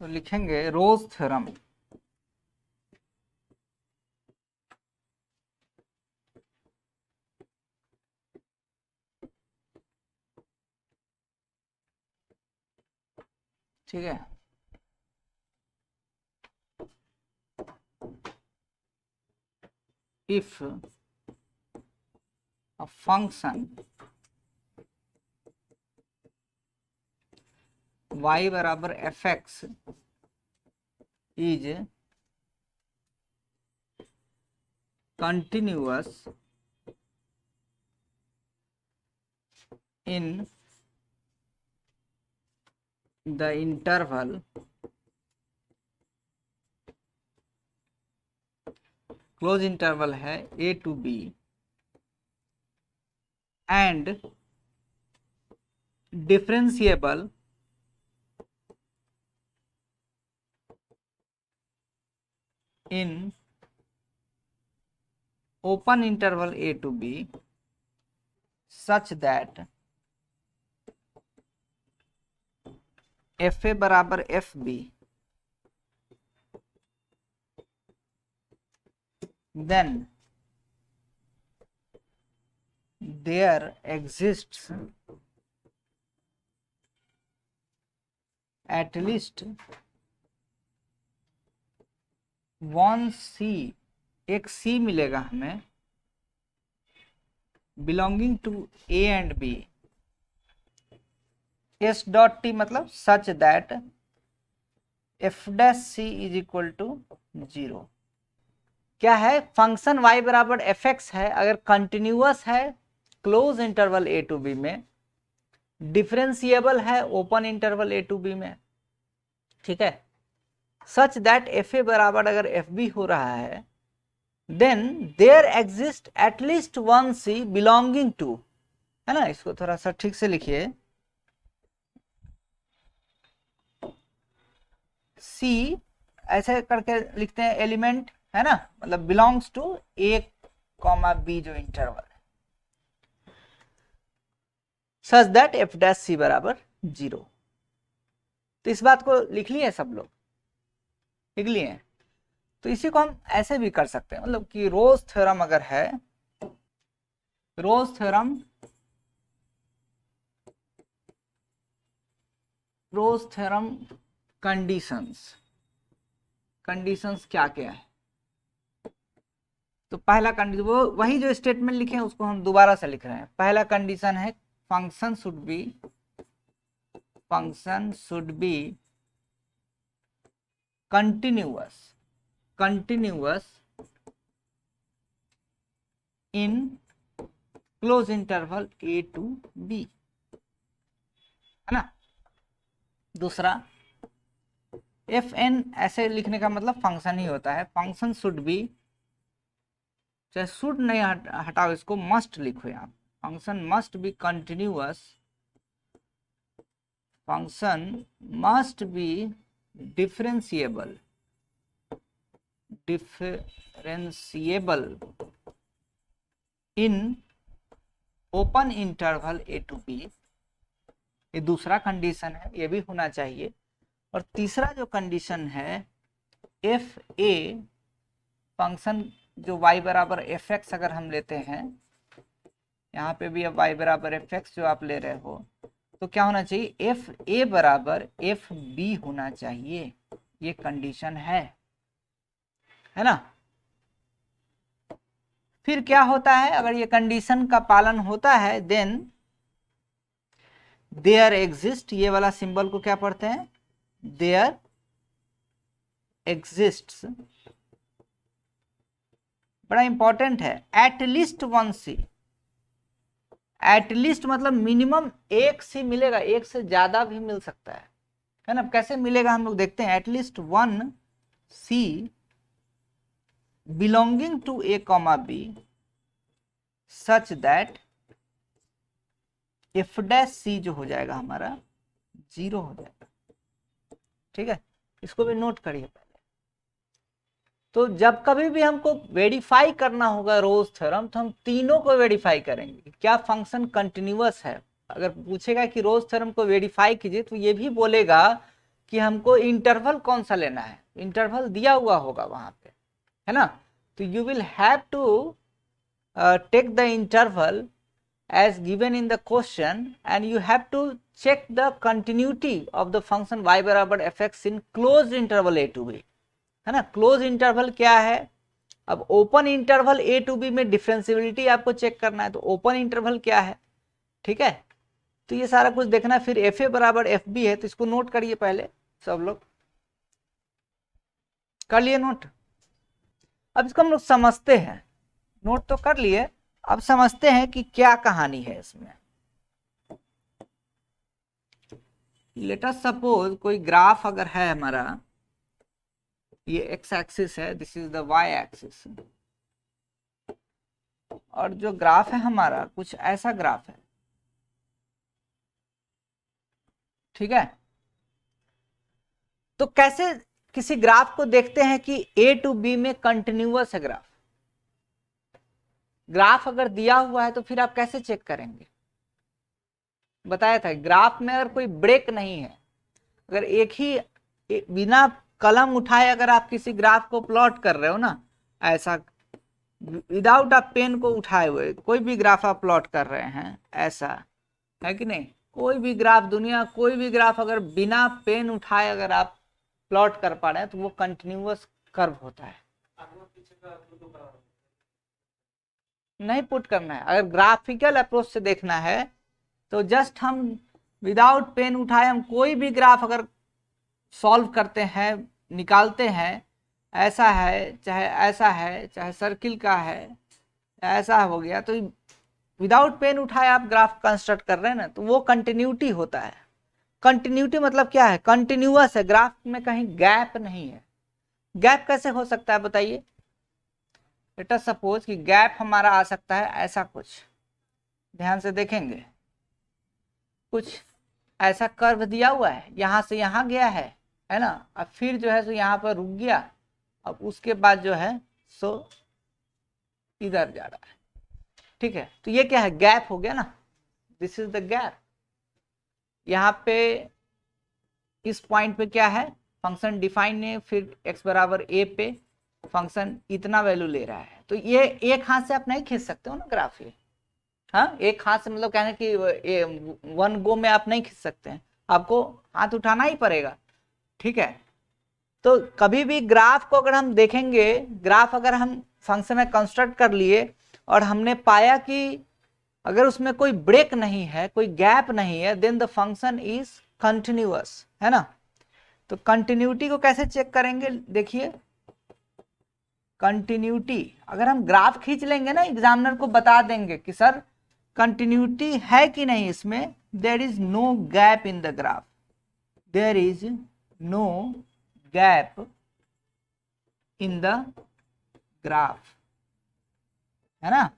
तो लिखेंगे रोज थ्योरम। ठीक है, इफ अ फंक्शन y बराबर F x is continuous in the interval close interval है a to b and differentiable in open interval a to b such that fa बराबर fb, then there exists at least one C, एक C मिलेगा हमें belonging to A and B, S dot T मतलब such that F dash C is equal to 0। क्या है, function y बराबर F X है, अगर कंटिन्यूअस है close interval A to B में, डिफरेंशिएबल है open interval A to B में, ठीक है, सच दैट एफ ए बराबर अगर एफ बी हो रहा है, then there exist at least one C belonging to, है ना, इसको थोड़ा सा ठीक से लिखिए, सी ऐसे करके लिखते हैं एलिमेंट, है ना, मतलब belongs to A comma b जो इंटरवल है, such that F dash c बराबर 0। तो इस बात को लिख लिए सब लोग, लिख लिए। तो इसी को हम ऐसे भी कर सकते हैं, मतलब कि रोज थ्योरम अगर है, रोज थ्योरम, रोज थ्योरम कंडीशंस, कंडीशंस क्या क्या है। तो पहला कंडीशन, वो वही जो स्टेटमेंट लिखे हैं उसको हम दोबारा से लिख रहे हैं। पहला कंडीशन है function should be continuous in close interval A to b, है ना। दूसरा, एफ एन ऐसे लिखने का मतलब फंक्शन ही होता है, फंक्शन शुड बी, चाहे शुड नहीं हटाओ इसको, मस्ट लिखो यहाँ, function must be continuous, function must be differentiable in open interval A to b, ये दूसरा कंडीशन है, ये भी होना चाहिए। और तीसरा जो कंडीशन है, एफ ए फंक्शन जो y बराबर एफ एक्स अगर हम लेते हैं, यहाँ पे भी अब y बराबर एफ एक्स जो आप ले रहे हो, तो क्या होना चाहिए, एफ ए बराबर एफ बी होना चाहिए, ये कंडीशन है ना। फिर क्या होता है, अगर ये कंडीशन का पालन होता है, देन देयर एग्जिस्ट, ये वाला सिंबल को क्या पढ़ते हैं, देयर एग्जिस्ट्स, बड़ा इंपॉर्टेंट है, एटलीस्ट वन सी, एटलीस्ट मतलब मिनिमम एक सी मिलेगा, एक से ज्यादा भी मिल सकता है ना। कैसे मिलेगा हम लोग देखते हैं, at least one C belonging to A comma B such that F dash C जो हो जाएगा हमारा 0 हो जाएगा, ठीक है, इसको भी नोट करिए पहले। तो जब कभी भी हमको वेरीफाई करना होगा रोज थ्योरम, तो हम तीनों को वेरीफाई करेंगे, क्या फंक्शन कंटिन्यूअस है। अगर पूछेगा कि रोज थ्योरम को वेरीफाई कीजिए, तो ये भी बोलेगा कि हमको इंटरवल कौन सा लेना है, इंटरवल दिया हुआ होगा वहां पे, है ना। तो you will have to take the interval as given in the question and you have to check the continuity of the function y बराबर fx in closed interval a to b, है ना। क्लोज इंटरवल क्या है, अब open interval a to b में differentiability आपको check करना है, तो ओपन इंटरवल क्या है, ठीक है। तो ये सारा कुछ देखना, फिर एफ ए बराबर एफ बी है, तो इसको नोट करिए पहले सब लोग, कर लिए नोट। अब इसको हम लोग समझते हैं, नोट तो कर लिए, अब समझते हैं कि क्या कहानी है इसमें। लेट अस सपोज कोई ग्राफ अगर है हमारा, ये एक्स एक्सिस है, this is the y axis, और जो ग्राफ है हमारा कुछ ऐसा ग्राफ है, ठीक है। तो कैसे किसी ग्राफ को देखते हैं कि ए टू बी में कंटिन्यूअस है ग्राफ, ग्राफ अगर दिया हुआ है तो फिर आप कैसे चेक करेंगे, बताया था ग्राफ में अगर कोई ब्रेक नहीं है, अगर एक ही बिना कलम उठाए अगर आप किसी ग्राफ को प्लॉट कर रहे हो ना, ऐसा विदाउट आप पेन को उठाए हुए कोई भी ग्राफ आप प्लॉट कर रहे हैं, ऐसा है कि नहीं, कोई भी ग्राफ दुनिया, कोई भी ग्राफ अगर बिना पेन उठाए अगर आप प्लॉट कर पा रहे हैं तो वो कंटिन्यूअस कर्व होता है। नहीं पुट करना है, अगर ग्राफिकल अप्रोच से देखना है तो जस्ट हम विदाउट पेन उठाए हम कोई भी ग्राफ अगर सॉल्व करते हैं, निकालते हैं, ऐसा है चाहे ऐसा है चाहे सर्किल का है, ऐसा हो गया, तो विदाउट पेन उठाए आप ग्राफ कंस्ट्रक्ट कर रहे हैं ना, तो वो कंटिन्यूटी होता है। कंटिन्यूटी मतलब क्या है, कंटिन्यूअस है, ग्राफ में कहीं गैप नहीं है। गैप कैसे हो सकता है बताइए, लेट अस सपोज कि गैप हमारा आ सकता है ऐसा, कुछ ध्यान से देखेंगे, कुछ ऐसा कर्व दिया हुआ है, यहां से यहां गया है ना, अब फिर जो है सो यहां पर रुक गया, अब उसके बाद जो है सो इधर जा रहा है, ठीक है। तो ये क्या है, गैप हो गया ना, दिस इज द गैप। यहाँ पे इस पॉइंट पे क्या है, फंक्शन डिफाइन है, फिर x बराबर a पे फंक्शन इतना वैल्यू ले रहा है, तो ये एक हाथ से आप नहीं खींच सकते हो ना ग्राफ ये, हाँ एक हाथ से मतलब कहने कि वन गो में आप नहीं खींच सकते हैं, आपको हाथ उठाना ही पड़ेगा, ठीक है। तो कभी भी ग्राफ को अगर हम देखेंगे, ग्राफ अगर हम फंक्शन में कंस्ट्रक्ट कर लिए और हमने पाया कि अगर उसमें कोई ब्रेक नहीं है, कोई गैप नहीं है, then the function is continuous, है ना। तो कंटिन्यूटी को कैसे चेक करेंगे, देखिए कंटिन्यूटी अगर हम ग्राफ खींच लेंगे ना, एग्जामिनर को बता देंगे कि सर कंटिन्यूटी है कि नहीं इसमें, there is no gap in the graph, there is no gap in the graph, है ना।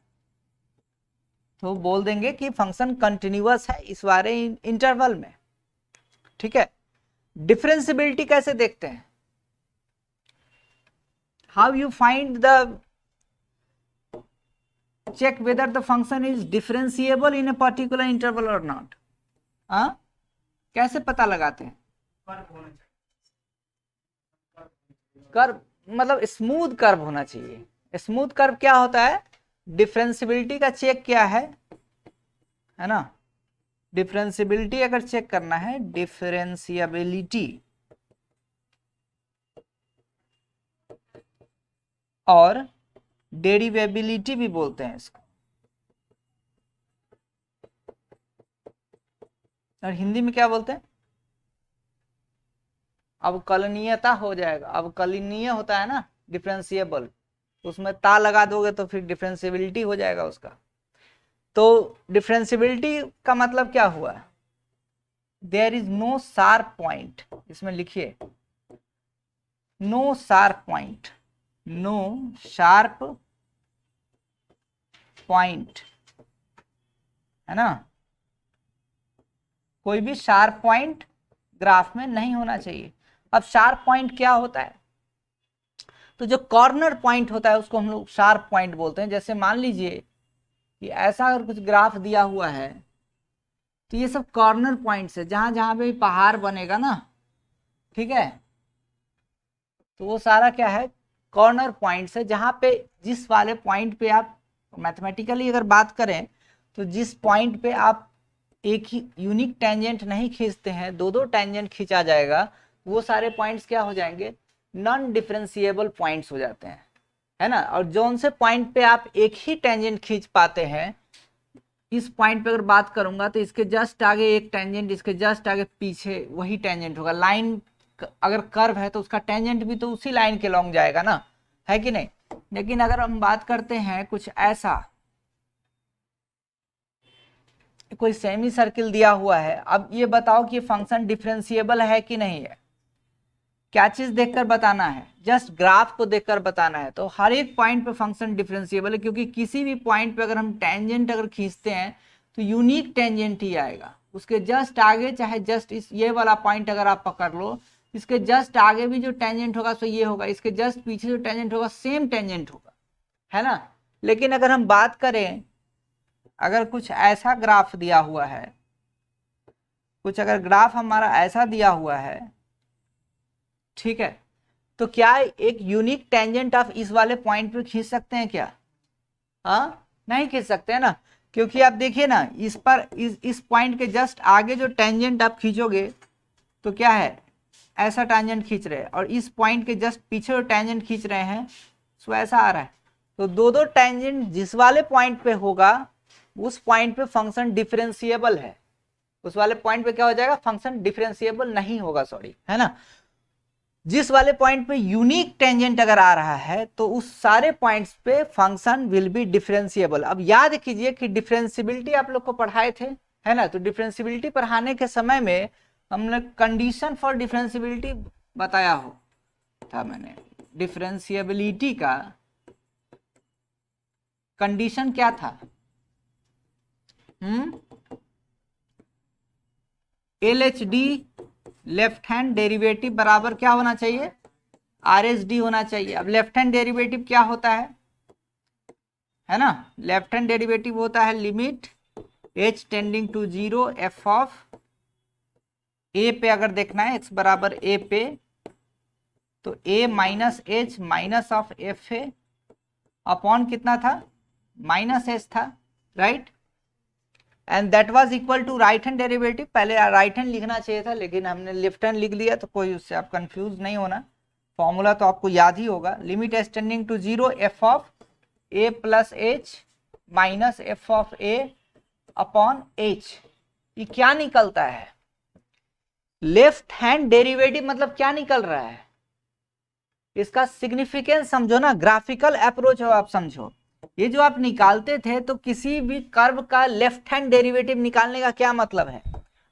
तो बोल देंगे कि फंक्शन कंटिन्यूअस है इस वाले इंटरवल में, ठीक है। डिफरेंशियबिलिटी कैसे देखते हैं, how you find the check whether the function is differentiable in a particular interval or not, हाँ कैसे पता लगाते हैं, कर्व मतलब स्मूथ कर्व होना चाहिए। स्मूथ कर्व क्या होता है, डिफरेंशियबिलिटी का चेक क्या है ना, डिफरेंशियबिलिटी अगर चेक करना है, डिफरेंशियबिलिटी और डेरिवेबिलिटी भी बोलते हैं इसको, और हिंदी में क्या बोलते हैं, अवकलनीयता हो जाएगा, अवकलनीय होता है ना डिफरेंशिएबल, उसमें ता लगा दोगे तो फिर डिफरेंशियबिलिटी हो जाएगा उसका। तो डिफरेंशियबिलिटी का मतलब क्या हुआ, there is no sharp point, इसमें लिखिए no sharp point, no sharp point, है ना, कोई भी शार्प पॉइंट ग्राफ में नहीं होना चाहिए। अब शार्प पॉइंट क्या होता है, तो जो कॉर्नर पॉइंट होता है उसको हम लोग शार्प पॉइंट बोलते हैं। जैसे मान लीजिए कि ऐसा अगर कुछ ग्राफ दिया हुआ है, तो ये सब कॉर्नर पॉइंट्स है, जहां जहां पे पहाड़ बनेगा ना, ठीक है। तो वो सारा क्या है, कॉर्नर पॉइंट्स है, जहां पे जिस वाले पॉइंट पे आप मैथमेटिकली अगर बात करें तो जिस पॉइंट पे आप एक ही यूनिक टेंजेंट नहीं खींचते हैं, दो दो टेंजेंट खींचा जाएगा, वो सारे पॉइंट्स क्या हो जाएंगे, नॉन डिफरेंशिएबल पॉइंट्स हो जाते हैं, है ना। और जोन से पॉइंट पे आप एक ही टेंजेंट खींच पाते हैं, इस पॉइंट पे अगर बात करूंगा तो इसके जस्ट आगे एक टेंजेंट, इसके जस्ट आगे पीछे वही टेंजेंट होगा। लाइन अगर कर्व है तो उसका टेंजेंट भी तो उसी लाइन के लॉन्ग जाएगा ना, है कि नहीं। लेकिन अगर हम बात करते हैं कुछ ऐसा, कोई सेमी सर्किल दिया हुआ है, अब ये बताओ कि फंक्शन डिफरेंशिएबल है कि नहीं है। क्या चीज देखकर बताना है, जस्ट ग्राफ को देखकर बताना है। तो हर एक पॉइंट पे फंक्शन डिफरेंशिएबल है, क्योंकि किसी भी पॉइंट पे अगर हम टेंजेंट अगर खींचते हैं तो यूनिक टेंजेंट ही आएगा। उसके जस्ट आगे, चाहे जस्ट इस ये वाला पॉइंट अगर आप पकड़ लो, इसके जस्ट आगे भी जो टेंजेंट होगा सो ये होगा, इसके जस्ट पीछे जो टेंजेंट होगा सेम टेंजेंट होगा, है ना। लेकिन अगर हम बात करें, अगर कुछ ऐसा ग्राफ दिया हुआ है, कुछ अगर ग्राफ हमारा ऐसा दिया हुआ है, ठीक है, तो क्या एक यूनिक टेंजेंट आप इस वाले पॉइंट पे खींच सकते हैं क्या? हाँ, नहीं खींच सकते हैं ना, क्योंकि आप देखिए ना, इस पर इस पॉइंट के जस्ट आगे जो टेंजेंट आप खींचोगे तो क्या है, ऐसा टेंजेंट खींच रहे हैं, और इस पॉइंट के जस्ट पीछे जो टेंजेंट खींच रहे हैं सो ऐसा आ रहा है। तो दो दो टेंजेंट जिस वाले पॉइंट पे होगा उस पॉइंट पे फंक्शन डिफरेंशिएबल है, उस वाले पॉइंट पे क्या हो जाएगा, फंक्शन डिफरेंशिएबल नहीं होगा, सॉरी, है ना। जिस वाले पॉइंट पे यूनिक टेंजेंट अगर आ रहा है तो उस सारे पॉइंट्स पे फंक्शन विल बी डिफरेंशिएबल। अब याद कीजिए कि डिफरेंशियबिलिटी आप लोग को पढ़ाए थे, है ना। तो डिफरेंशियबिलिटी पढ़ाने के समय में हमने कंडीशन फॉर डिफरेंशियबिलिटी बताया हो था, मैंने डिफरेंशियबिलिटी का कंडीशन क्या था, LHD लेफ्ट हैंड डेरिवेटिव बराबर क्या होना चाहिए, RHD होना चाहिए। अब लेफ्ट हैंड डेरिवेटिव क्या होता है ना, लेफ्ट हैंड डेरिवेटिव होता है limit h tending to 0 f of a पे अगर देखना है x बराबर a पे, तो a minus h minus of f है अपॉन कितना था, माइनस h था, right. And that was equal to right hand derivative, पहले राइट हैंड लिखना चाहिए था लेकिन हमने लेफ्ट हैंड लिख लिया, तो कोई उससे आप कंफ्यूज नहीं होना, फॉर्मूला तो आपको याद ही होगा। Limit h tending to 0 f of a plus h minus f of a upon h। ये क्या निकलता है, लेफ्ट हैंड डेरिवेटिव मतलब क्या निकल रहा है, इसका सिग्निफिकेंस समझो ना, ग्राफिकल अप्रोच हो आप समझो। ये जो आप निकालते थे तो किसी भी कर्व का लेफ्ट हैंड डेरिवेटिव निकालने का क्या मतलब है।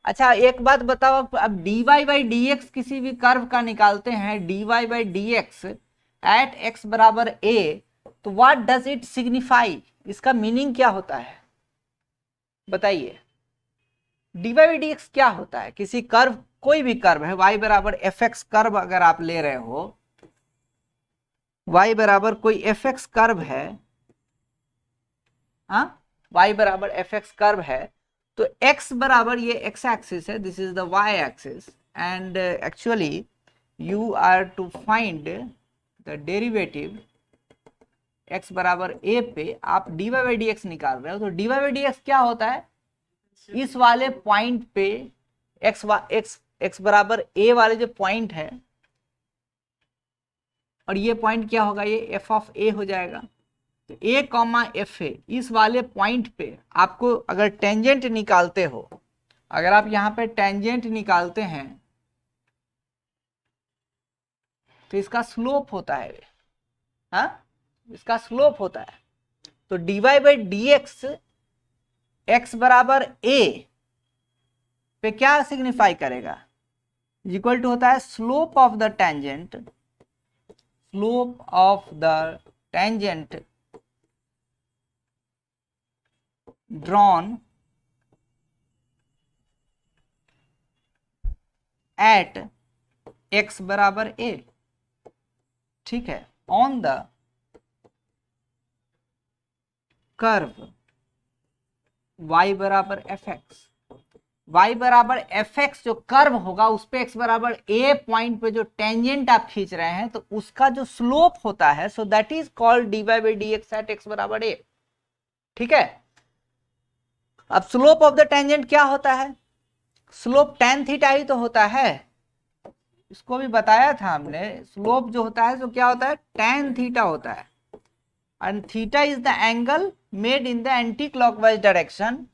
अच्छा एक बात बताओ, अब dy बाई डी एक्स किसी भी कर्व का निकालते हैं, dy by d x at x बराबर a, तो व्हाट डज इट सिग्निफाई, इसका मीनिंग क्या होता है बताइए। dy बाई डी एक्स क्या होता है, किसी कर्व, कोई भी कर्व है, y बराबर एफ एक्स कर्व अगर आप ले रहे हो, y बराबर कोई एफ एक्स कर्व है, हाँ, y बराबर एफ एक्स कर्व है, तो x बराबर ये x एक्सिस है, this is the y axis, and actually you are to find the derivative x बराबर a पे, आप dy बाई डी एक्स निकाल रहे हो, तो dy बाई डी एक्स क्या होता है, इस वाले पॉइंट पे x बराबर a वाले जो पॉइंट है, और ये पॉइंट क्या होगा, ये f ऑफ a हो जाएगा। तो a कॉमा एफ है, इस वाले पॉइंट पे आपको अगर टेंजेंट निकालते हो, अगर आप यहाँ पे टेंजेंट निकालते हैं तो इसका स्लोप होता है, हाँ, इसका स्लोप होता है। तो dy by d x x बराबर a पे क्या सिग्निफाई करेगा, इक्वल टू होता है slope of the tangent, slope of the tangent drawn at x बराबर a, ठीक है, ऑन द कर्व y बराबर एफ एक्स। y बराबर एफ एक्स जो कर्व होगा उस पे x बराबर a पॉइंट पे जो टेंजेंट आप खींच रहे हैं तो उसका जो स्लोप होता है so that is called dy by d x at x बराबर a। ठीक है, अब स्लोप ऑफ द टेंजेंट क्या होता है? स्लोप tan थीटा ही तो होता है, इसको भी बताया था हमने। स्लोप जो होता है तो क्या होता है? tan थीटा होता है, and theta is the angle made in the anti clockwise direction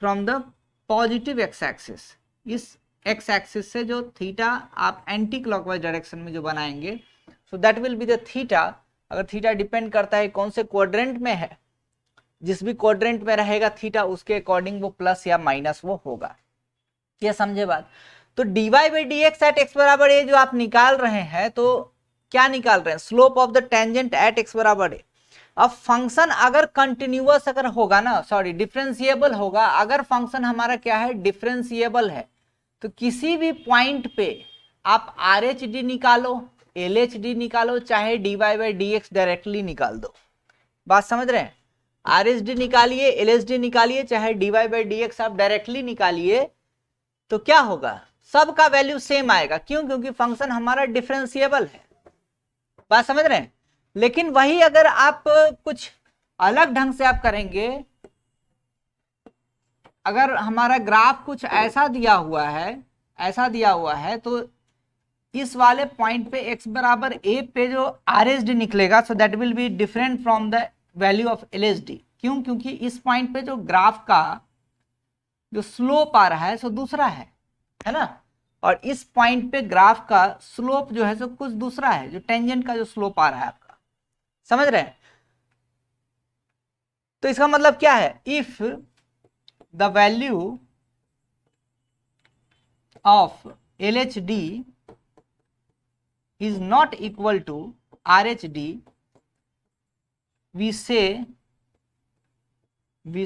from the positive x axis. इस एक्स एक्सिस से जो थीटा आप एंटी क्लॉकवाइज डायरेक्शन में जो बनाएंगे सो that will be the theta. अगर थीटा डिपेंड करता है कौन से क्वाड्रेंट में है, जिस भी क्वाड्रेंट में रहेगा थीटा उसके अकॉर्डिंग वो प्लस या माइनस वो होगा। ये समझे बात? तो dy by d x at x बराबर ए जो आप निकाल रहे हैं तो क्या निकाल रहे हैं? Slope of the tangent at x बराबर ए। अब फंक्शन अगर कंटिन्यूअस अगर होगा ना, सॉरी डिफरेंशिएबल होगा, अगर फंक्शन हमारा क्या है? डिफरेंशिएबल है, तो किसी भी पॉइंट पे आप आर एच डी निकालो, एल एच डी निकालो, चाहे dy by d x directly निकाल दो। बात समझ रहे हैं? आर एच डी निकालिए, एल एच डी निकालिए, चाहे dy बाई डी एक्स आप डायरेक्टली निकालिए, तो क्या होगा? सबका वैल्यू सेम आएगा। क्यों? क्योंकि फंक्शन हमारा डिफरेंशिएबल है। बात समझ रहे हैं? लेकिन वही अगर आप कुछ अलग ढंग से आप करेंगे, अगर हमारा ग्राफ कुछ ऐसा दिया हुआ है, ऐसा दिया हुआ है, तो इस वाले पॉइंट पे x बराबर a पे जो आर एच डी निकलेगा सो that will be different from the value of L H D. क्यों? क्योंकि इस पॉइंट पे जो ग्राफ का जो स्लोप आ रहा है सो दूसरा है ना, और इस पॉइंट पे ग्राफ का स्लोप जो है सो कुछ दूसरा है, जो टेंजेंट का जो स्लोप आ रहा है आपका। समझ रहे हैं? तो इसका मतलब क्या है? If the value of L H D is not equal to R H D, we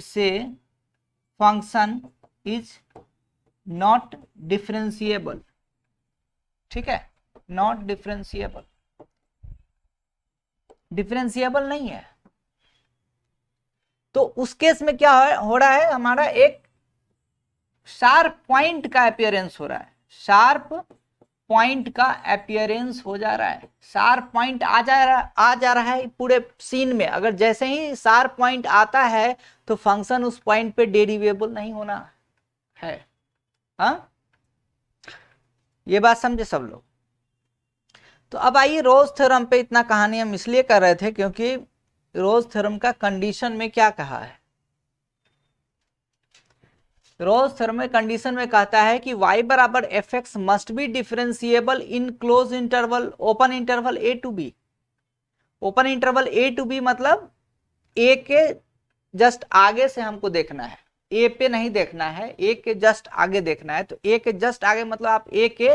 say function is not differentiable। ठीक है, नॉट डिफरेंशिएबल, डिफरेंशिएबल नहीं है, तो उस केस में क्या हो रहा है? हमारा एक शार्प पॉइंट का अपीयरेंस हो रहा है, शार्प पॉइंट का अपीयरेंस हो जा रहा है, शार्प पॉइंट आ जा रहा है पूरे सीन में। अगर जैसे ही शार्प पॉइंट आता है तो फंक्शन उस पॉइंट पे डेरिवेबल नहीं होना है। हाँ, ये बात समझे सब लोग? तो अब आइए रोज थ्योरम पे। इतना कहानी हम इसलिए कर रहे थे क्योंकि रोज थ्योरम का कंडीशन में क्या कहा है? रोज थ्योरम में कंडीशन में कहता है कि y बराबर F x must be differentiable in close interval, open interval A to b. Open interval A to b मतलब ए के जस्ट आगे से हमको देखना है, ए पे नहीं देखना है, ए के जस्ट आगे देखना है। तो ए के जस्ट आगे मतलब आप ए के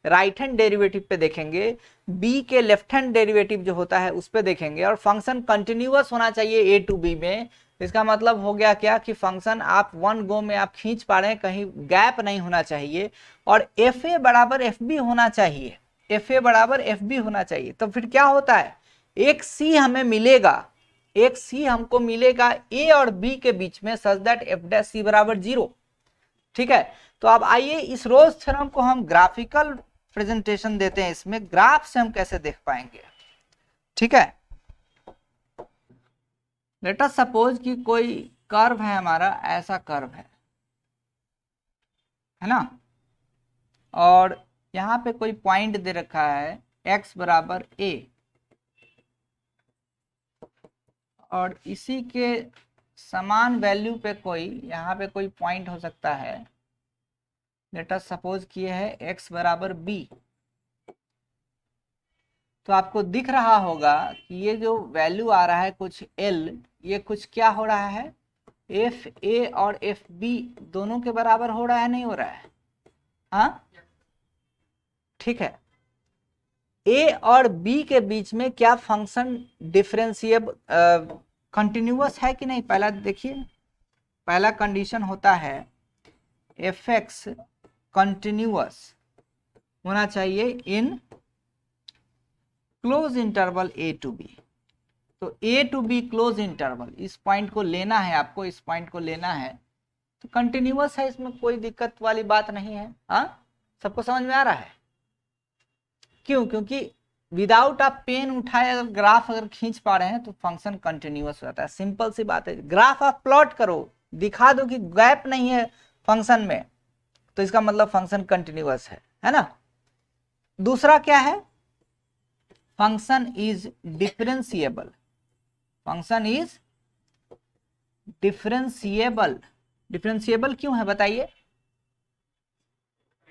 राइट हैंड डेरिवेटिव पे देखेंगे, बी के लेफ्ट हैंड डेरिवेटिव जो होता है उस पे देखेंगे, और फंक्शन कंटिन्यूअस होना चाहिए ए टू बी में। इसका मतलब हो गया क्या कि फंक्शन आप वन गो में आप खींच पा रहे हैं, कहीं गैप नहीं होना चाहिए, और एफ ए बराबर एफ बी होना चाहिए, एफ ए बराबर एफ बी होना चाहिए। तो फिर क्या होता है? एक सी हमें मिलेगा, एक सी हमको मिलेगा ए और बी के बीच में सच दैट एफ डैश सी बराबर 0। ठीक है, तो अब आइए इस रोज थ्योरम को हम ग्राफिकल प्रेजेंटेशन देते हैं, इसमें ग्राफ से हम कैसे देख पाएंगे। ठीक है, लेट अस सपोज कि कोई कर्व है हमारा, ऐसा कर्व है ना, और यहां पे कोई पॉइंट दे रखा है x बराबर a, और इसी के समान वैल्यू पे कोई यहाँ पे कोई पॉइंट हो सकता है। लेट अस सपोज किए है x बराबर b। तो आपको दिख रहा होगा कि ये जो वैल्यू आ रहा है कुछ l, ये कुछ क्या हो रहा है? एफ ए और एफ बी दोनों के बराबर हो रहा है, नहीं हो रहा है? हाँ, ठीक है। ए और बी के बीच में क्या फंक्शन डिफरेंशिएबल कंटिन्यूअस है कि नहीं? पहला देखिए, पहला कंडीशन होता है एफ एक्स कंटिन्यूअस होना चाहिए in close interval A to B. तो A to B close interval, इस पॉइंट को लेना है आपको, इस पॉइंट को लेना है तो कंटिन्यूअस है, इसमें कोई दिक्कत वाली बात नहीं है। हाँ, सबको समझ में आ रहा है? क्यों? क्योंकि विदाउट आप पेन उठाए अगर ग्राफ अगर खींच पा रहे हैं तो फंक्शन कंटिन्यूअस रहता है। सिंपल सी बात है। ग्राफ आप प्लॉट करो, दिखा दो कि गैप नहीं है फंक्शन में, तो इसका मतलब फंक्शन कंटिन्यूअस है ना। दूसरा क्या है? Function is differentiable. Function is differentiable. Differentiable क्यों है बताइए?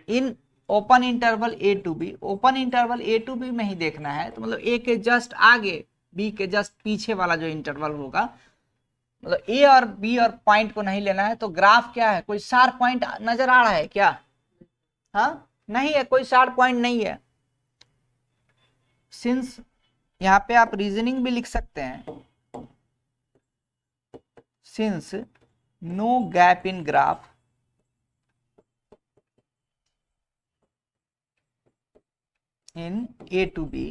In open interval A to b. Open interval A to B में ही देखना है, तो मतलब ए के जस्ट आगे बी के जस्ट पीछे वाला जो इंटरवल होगा, मतलब ए और बी और पॉइंट को नहीं लेना है। तो ग्राफ क्या है? कोई शार्प पॉइंट नजर आ रहा है क्या? हाँ, नहीं है, कोई शार्प पॉइंट नहीं है। सिंस यहां पे आप रीजनिंग भी लिख सकते हैं, since no gap in graph in a to b,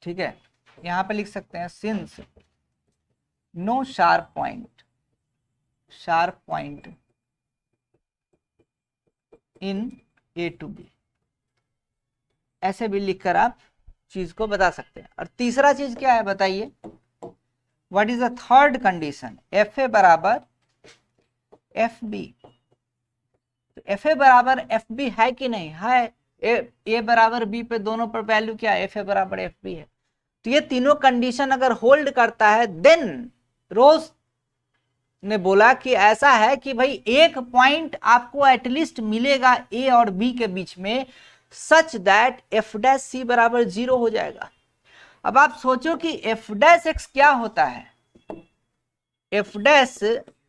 ठीक है, यहां पे लिख सकते हैं since no sharp point in a to b, ऐसे भी लिखकर आप चीज को बता सकते हैं। और तीसरा चीज क्या है बताइए? What is the third condition? F A बराबर एफ बी। तो एफ ए बराबर एफ बी है कि नहीं है? ए बराबर बी पे दोनों पर वैल्यू क्या है? एफ ए बराबर एफ बी है। तो ये तीनों कंडीशन अगर होल्ड करता है, देन रोज ने बोला कि ऐसा है कि भाई एक पॉइंट आपको एटलीस्ट मिलेगा ए और बी के बीच में, सच दैट एफ डैश सी बराबर 0 हो जाएगा। अब आप सोचो कि एफ डैश एक्स क्या होता है? एफ डैश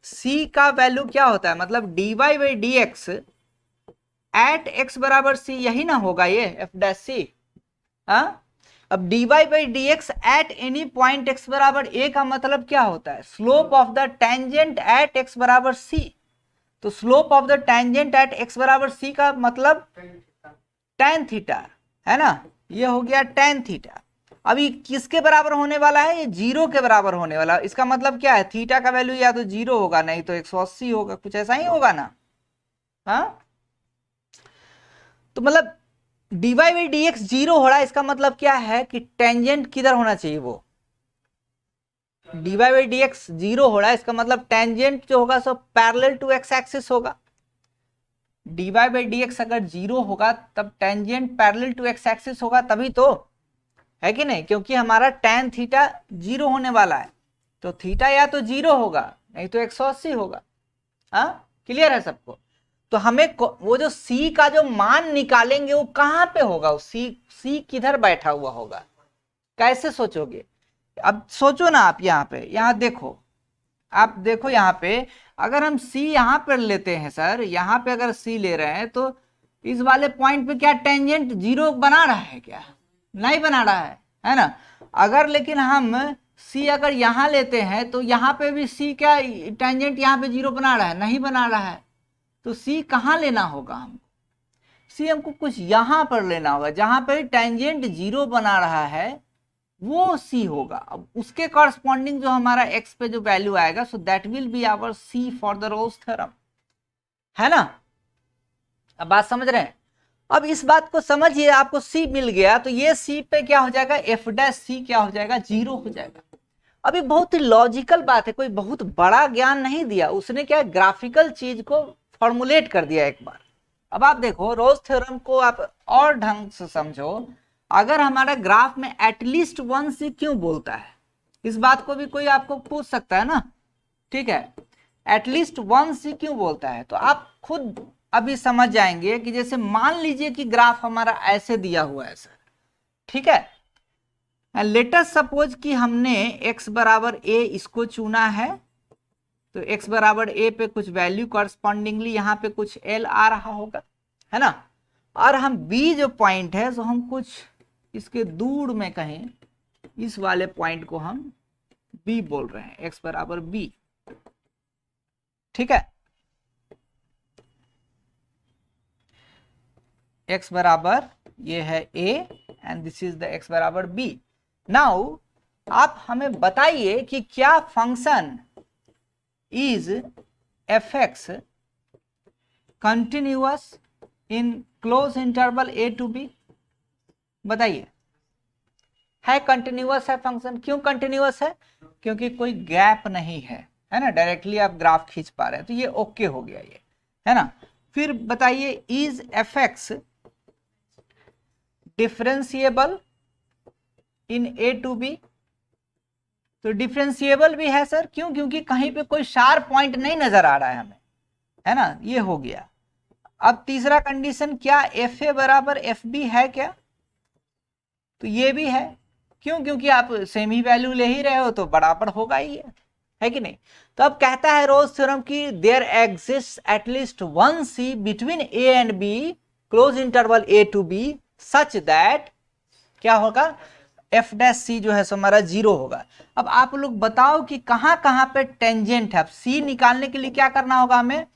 सी का वैल्यू क्या होता है? मतलब d y by d x at x बराबर सी, यही ना होगा ये एफ डैश सी। हाँ, अब D y by d x at any point x बराबर ए का मतलब क्या होता है? Slope of the tangent at x बराबर सी। तो slope of the tangent at x बराबर सी का मतलब tan थीटा, है ना। ये हो गया tan थीटा। अभी किसके बराबर होने वाला है? ये 0 के बराबर होने वाला है। इसका मतलब क्या है? थीटा का वैल्यू या तो 0 होगा, नहीं तो 180 होगा, कुछ ऐसा ही होगा ना। हाँ, तो मतलब d y by d x 0 हो रहा है, इसका मतलब क्या है कि टेंजेंट किधर होना चाहिए? वो d y by d x 0 हो रहा है, इसका मतलब टेंजेंट जो होगा सब पैरेलल टू एक्स एक्सिस होगा। D y by d x अगर 0 होगा तब tangent parallel to x axis होगा, तभी तो, है कि नहीं? क्योंकि हमारा tan थीटा 0 होने वाला है, तो थीटा या तो 0 होगा नहीं तो 180 होगा। हाँ, क्लियर है सबको? तो हमें वो जो c का जो मान निकालेंगे वो कहां पे होगा? वो c किधर बैठा हुआ होगा? कैसे सोचोगे? अब सोचो ना आप, यहाँ देखो, आप देखो यहाँ पे, अगर हम c यहाँ पर लेते हैं सर, यहाँ पे अगर c ले रहे हैं तो इस वाले पॉइंट पे क्या टेंजेंट 0 बना रहा है? क्या नहीं बना रहा है ना। अगर लेकिन हम c अगर यहाँ लेते हैं तो यहाँ पे भी c क्या टेंजेंट यहाँ पे 0 बना रहा है? नहीं बना रहा है। तो c कहाँ लेना होगा हमको? c हमको कुछ यहाँ पर लेना होगा, जहां पे टेंजेंट 0 बना रहा है वो c होगा। अब उसके कॉरस्पॉन्डिंग जो हमारा x पे जो वैल्यू आएगा, so that will be our c for the Rolle's theorem, है ना। अब बात समझ रहे हैं? अब इस बात को समझिए, आपको c मिल गया तो ये c पे क्या हो जाएगा? f डैश c क्या हो जाएगा? 0 हो जाएगा। अभी बहुत ही लॉजिकल बात है, कोई बहुत बड़ा ज्ञान नहीं दिया उसने, क्या ग्राफिकल चीज को फॉर्मुलेट कर दिया एक बार। अब आप देखो, रोल्स थ्योरम को आप और ढंग से समझो। अगर हमारा ग्राफ में एटलीस्ट 1c क्यों बोलता है, इस बात को भी कोई आपको पूछ सकता है ना, ठीक है। एटलीस्ट 1c क्यों बोलता है, तो आप खुद अभी समझ जाएंगे कि जैसे मान लीजिए कि ग्राफ हमारा ऐसे दिया हुआ है सर, ठीक है। लेटस सपोज कि हमने x बराबर a इसको चुना है, तो x बराबर a पे कुछ वैल्यू कॉरस्पॉन्डिंगली यहाँ पे कुछ l आ रहा होगा, है ना। और हम b जो पॉइंट है, तो हम कुछ इसके दूर में कहें, इस वाले पॉइंट को हम b बोल रहे हैं, x बराबर b, ठीक है। x बराबर ये है a and this is the x बराबर b। नाउ आप हमें बताइए कि क्या function is f x continuous in close interval A to b? बताइए, है कंटिन्यूअस है फंक्शन? क्यों कंटिन्यूअस है? क्योंकि कोई गैप नहीं है ना, डायरेक्टली आप ग्राफ खींच पा रहे हैं, तो ये ओके हो गया ये, है ना। फिर बताइए, is f x differentiable in a to B? तो डिफरेंशिएबल भी है सर, क्यों? क्योंकि कहीं पे कोई शार्प पॉइंट नहीं नजर आ रहा है हमें, है ना, ये हो गया। अब तीसरा कंडीशन, क्या एफ ए बराबर एफ बी है क्या? तो ये भी है, क्यों? क्योंकि आप सेम ही वैल्यू ले ही रहे हो तो बराबर होगा ही है कि नहीं। तो अब कहता है रोज थ्योरम की there exist at least one c between a and b close interval A to b such that क्या होगा, एफ डैश सी जो है सो हमारा 0 होगा। अब आप लोग बताओ कि कहां कहां पे टेंजेंट है। अब सी निकालने के लिए क्या करना होगा, हमें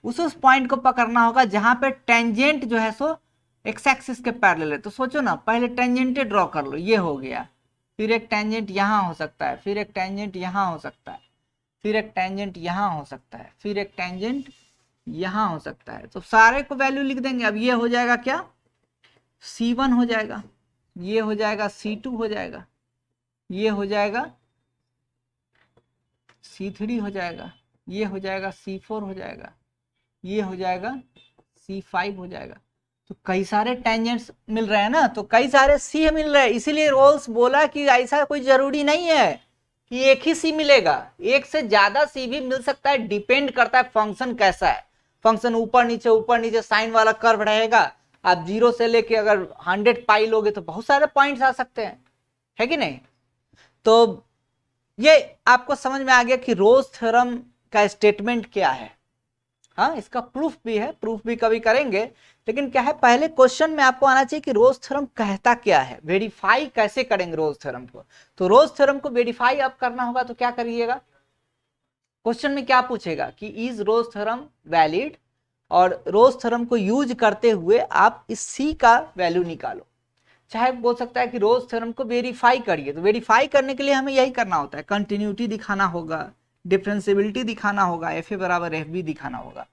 उस पॉइंट को पकड़ना होगा जहां पे टेंजेंट जो है सो एक्स एक्सिस के पैरेलल है। तो सोचो ना, पहले टेंजेंट ड्रॉ कर लो, ये हो गया, फिर एक टेंजेंट यहां हो सकता है, फिर एक टेंजेंट यहां हो सकता है, फिर एक टेंजेंट यहां हो सकता है, फिर एक टेंजेंट यहां हो सकता है। तो सारे को वैल्यू लिख देंगे। अब ये हो जाएगा क्या, C1 हो जाएगा, ये हो जाएगा C2 हो जाएगा, ये हो जाएगा C3 हो जाएगा, ये हो जाएगा C4 हो जाएगा, ये हो जाएगा C5 हो जाएगा। तो कई सारे टेंजेंट्स मिल रहे हैं ना, तो कई सारे सी मिल रहे हैं। इसीलिए रोल्स बोला कि ऐसा कोई जरूरी नहीं है कि एक ही सी मिलेगा, एक से ज्यादा सी भी मिल सकता है, डिपेंड करता है फंक्शन कैसा है। फंक्शन ऊपर नीचे साइन वाला कर्व रहेगा, आप 0 से लेके अगर 100 पाई लोगे तो बहुत सारे पॉइंट्स आ सकते हैं, है कि नहीं। तो ये आपको समझ में आ गया कि रोज थ्योरम का स्टेटमेंट क्या है। हाँ, इसका प्रूफ भी है, प्रूफ भी कभी करेंगे, लेकिन क्या है, पहले क्वेश्चन में आपको आना चाहिए कि रोज थ्योरम कहता क्या है, वेरीफाई कैसे करेंगे रोज थ्योरम को। तो रोज थ्योरम को वेरीफाई अब करना होगा, तो क्या करिएगा, क्वेश्चन में क्या पूछेगा कि इज रोज थ्योरम वैलिड, और रोज थ्योरम को यूज करते हुए आप इस सी का वैल्यू निकालो। चाहे बोल सकता है कि रोज थ्योरम को वेरीफाई करिए, तो वेरीफाई करने के लिए हमें यही करना होता है, कंटिन्यूटी दिखाना होगा, डिफरेंशिएबिलिटी दिखाना होगा, एफ ए बराबर एफ बी दिखाना होगा।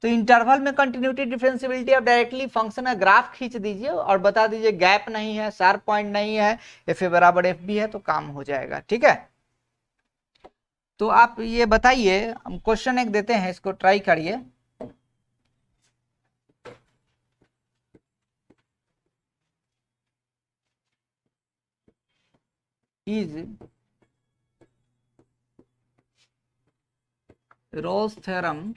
तो इंटरवल में कंटिन्यूटी डिफरेंशिएबिलिटी आप डायरेक्टली फंक्शन का ग्राफ खींच दीजिए और बता दीजिए गैप नहीं है, शार्प पॉइंट नहीं है, एफ ए बराबर एफ बी है, तो काम हो जाएगा। ठीक है, तो आप ये बताइए, हम क्वेश्चन एक देते हैं, इसको ट्राई करिए। Is Rolle's theorem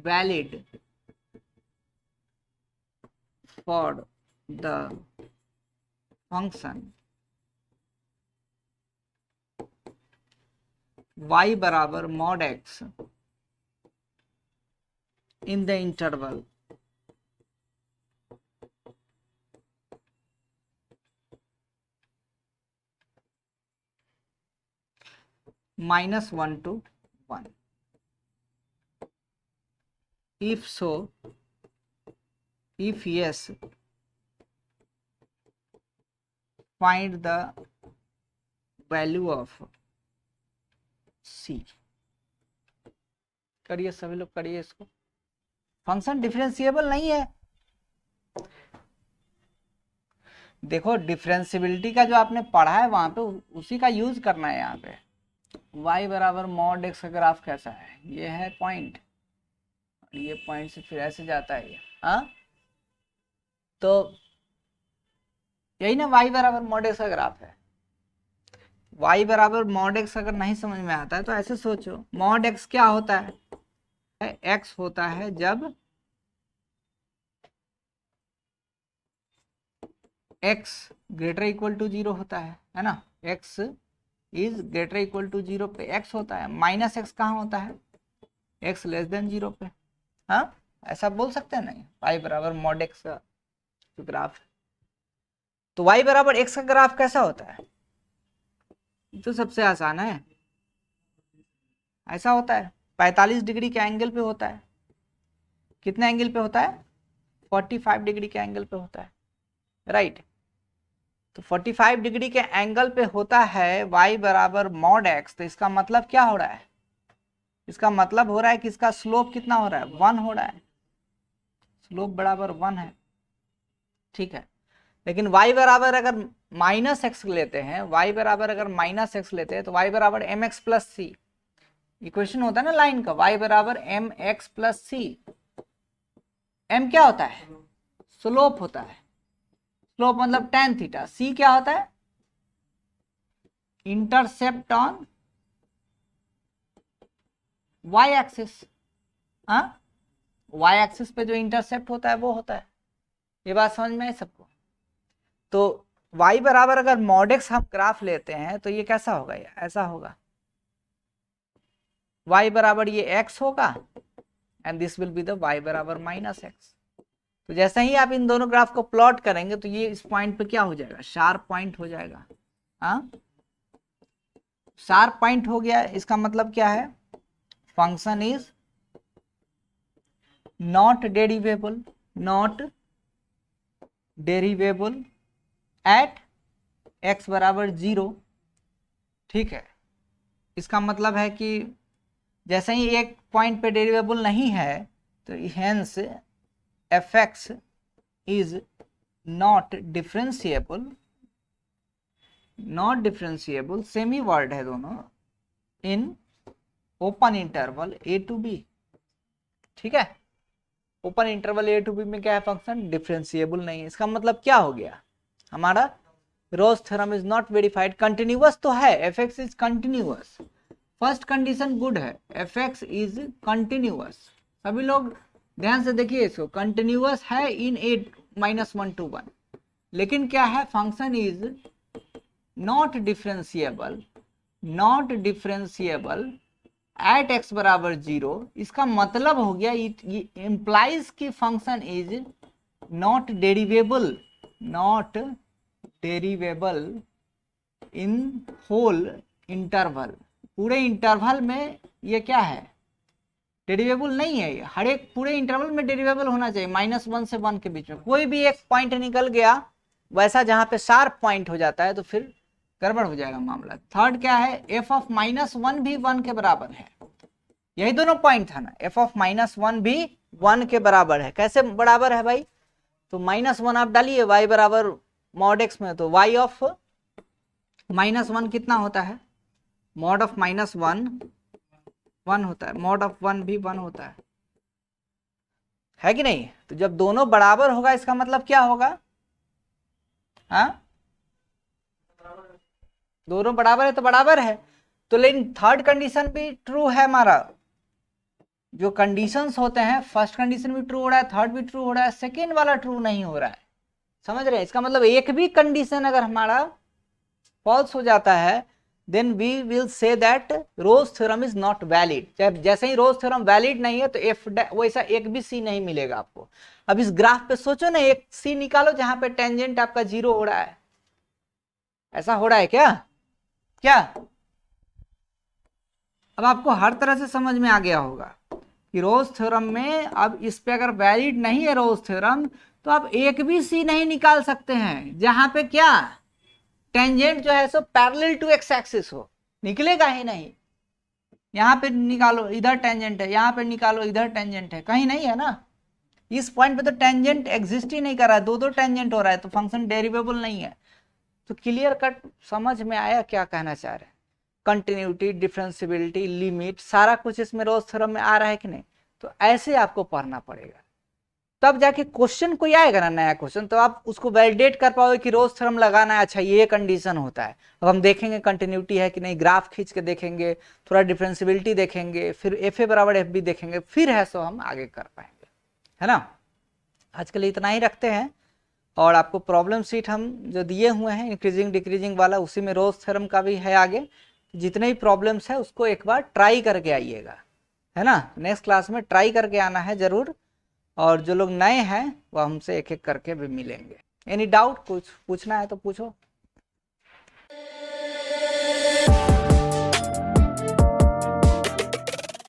valid for the function y बराबर mod x in the interval -1 to 1. If so, if yes, find the value of c. करिए सभी लोग, करिए इसको। फंक्शन डिफरेंशिएबल नहीं है, देखो डिफरेंशिएबिलिटी का जो आपने पढ़ा है वहां पे उसी का यूज करना है। यहाँ पे y बराबर मॉड x का ग्राफ कैसा है, ये है पॉइंट, ये पॉइंट से फिर ऐसे जाता है ये, हाँ, तो यही ना y बराबर मॉड x का ग्राफ है। y बराबर मॉड x अगर नहीं समझ में आता है तो ऐसे सोचो, मॉड x क्या होता है, x होता है जब x ग्रेटर इक्वल टू 0 होता है ना, x is greater equal to 0 पे x होता है, माइनस x कहाँ होता है, x लेस देन 0 पे। हाँ, ऐसा बोल सकते हैं नहीं, y बराबर मॉड x का जो ग्राफ है। तो y बराबर x का ग्राफ कैसा होता है, तो सबसे आसान है, ऐसा होता है 45 डिग्री के एंगल पे होता है। कितने एंगल पे होता है, 45 डिग्री के एंगल पे होता है, राइट। तो 45 डिग्री के एंगल पे होता है y बराबर मॉड x, तो इसका मतलब क्या हो रहा है, इसका मतलब हो रहा है कि इसका स्लोप कितना हो रहा है, 1 हो रहा है, स्लोप बराबर 1 है, ठीक है। लेकिन y बराबर अगर माइनस एक्स लेते हैं, y बराबर अगर माइनस एक्स लेते हैं तो y बराबर एम एक्स प्लस सी, इक्वेशन होता है ना लाइन का, y बराबर एम एक्स प्लस सी। m क्या होता है, स्लोप होता है, स्लोप मतलब tan थीटा, c क्या होता है, इंटरसेप्ट ऑन y एक्सिस, हाँ y एक्सिस पे जो इंटरसेप्ट होता है वो होता है, ये बात समझ में है सबको। तो y बराबर अगर मॉड एक्स हम ग्राफ लेते हैं तो ये कैसा होगा, ये ऐसा होगा, y बराबर ये x होगा and this will be the y बराबर माइनस एक्स। तो जैसे ही आप इन दोनों ग्राफ को प्लॉट करेंगे तो ये इस पॉइंट पे क्या हो जाएगा, शार्प पॉइंट हो जाएगा, हाँ शार्प पॉइंट हो गया, इसका मतलब क्या है, function is not derivable, not derivable at x बराबर 0, ठीक है। इसका मतलब है कि जैसे ही एक पॉइंट पे डेरिवेबल नहीं है तो hence fx is not differentiable, not differentiable same ही वर्ड है दोनों, in open interval a to b, ठीक है। Open interval a to b में क्या है, फंक्शन डिफरेंशिएबल नहीं है। इसका मतलब क्या हो गया, हमारा Rolle's theorem is not verified, continuous तो है, fx is continuous, first condition good है, fx इज कंटिन्यूअस, सभी लोग ध्यान से देखिए इसको, कंटिन्यूअस है इन a-1 to 1, लेकिन क्या है, function is not differentiable, not differentiable at x बराबर 0। इसका मतलब हो गया इट इम्प्लाइज कि function is not derivable, not derivable in whole interval, पूरे इंटरवल में ये क्या है, डेरिवेबल नहीं है, हर एक पूरे इंटरवल में डेरिवेबल होना चाहिए, -1 से 1 के बीच में, कोई भी एक पॉइंट निकल गया वैसा जहां पे शार्प पॉइंट हो जाता है तो फिर गड़बड़ हो जाएगा मामला। थर्ड क्या है, f ऑफ -1 भी 1 के बराबर है, यही दोनों पॉइंट था ना, f ऑफ -1 भी 1 के बराबर है, कैसे बराबर है भाई, तो -1 आप डालिए y बराबर मॉड एक्स में, तो y ऑफ -1 कितना होता है, मॉड ऑफ -1 1 होता है, मॉड ऑफ 1 भी 1 होता है कि नहीं। तो जब दोनों बराबर होगा इसका मतलब क्या होगा, हाँ दोनों बराबर है तो बराबर है, तो लेकिन थर्ड कंडीशन भी ट्रू है हमारा, जो कंडीशंस होते हैं फर्स्ट कंडीशन भी ट्रू हो रहा है, थर्ड भी ट्रू हो रहा है, सेकेंड वाला ट्रू नहीं हो रहा है, समझ रहे हैं। इसका मतलब एक भी कंडीशन अगर हमारा फॉल्स हो जाता है then we will say that Rolle's theorem is not valid. जैसे ही रोज थ्योरम वैलिड नहीं है तो एफ वैसा एक भी सी नहीं मिलेगा आपको। अब इस ग्राफ पे सोचो ना, एक सी निकालो जहां पे टेंजेंट आपका 0 हो रहा है, ऐसा हो रहा है क्या, क्या अब आपको हर तरह से समझ में आ गया होगा कि रोज थ्योरम में अब इस पे अगर वैलिड नहीं है रोज थ्योरम तो आप एक भी सी नहीं निकाल सकते हैं जहां पे क्या टेंजेंट जो है so parallel to x axis हो, निकलेगा ही नहीं। यहाँ पे निकालो इधर टेंजेंट है, यहाँ पे निकालो इधर टेंजेंट है, कहीं नहीं है ना। इस पॉइंट पे तो टेंजेंट एग्जिस्ट ही नहीं कर रहा है, दो टेंजेंट हो रहा है, तो फंक्शन डेरिवेबल नहीं है। तो क्लियर कट समझ में आया क्या कहना चाह रहे हैं, कंटिन्यूटी, डिफरेंशियबिलिटी, लिमिट, सारा कुछ इसमें रोज थ्योरम में आ रहा है कि नहीं। तो ऐसे आपको पढ़ना पड़ेगा, तब जाके क्वेश्चन कोई आएगा ना नया क्वेश्चन, तो आप उसको वैलिडेट कर पाओगे कि रोज थ्योरम लगाना है, अच्छा ये कंडीशन होता है। अब हम देखेंगे कंटिन्यूटी है कि नहीं, ग्राफ खींच के देखेंगे, थोड़ा डिफरेंशियबिलिटी देखेंगे, फिर एफ ए बराबर एफ बी देखेंगे, फिर है सो हम आगे कर पाएंगे, है ना। आज के लिए इतना ही रखते हैं, और आपको प्रॉब्लम सीट हम जो दिए हुए हैं इंक्रीजिंग डिक्रीजिंग वाला, उसी में रोज थ्योरम का भी है आगे, जितने भी प्रॉब्लम्स है उसको एक बार ट्राई करके आइएगा, है ना। नेक्स्ट क्लास में ट्राई करके आना है जरूर, और जो लोग नए हैं वो हमसे एक एक करके भी मिलेंगे। एनी डाउट, कुछ पूछना है तो पूछो।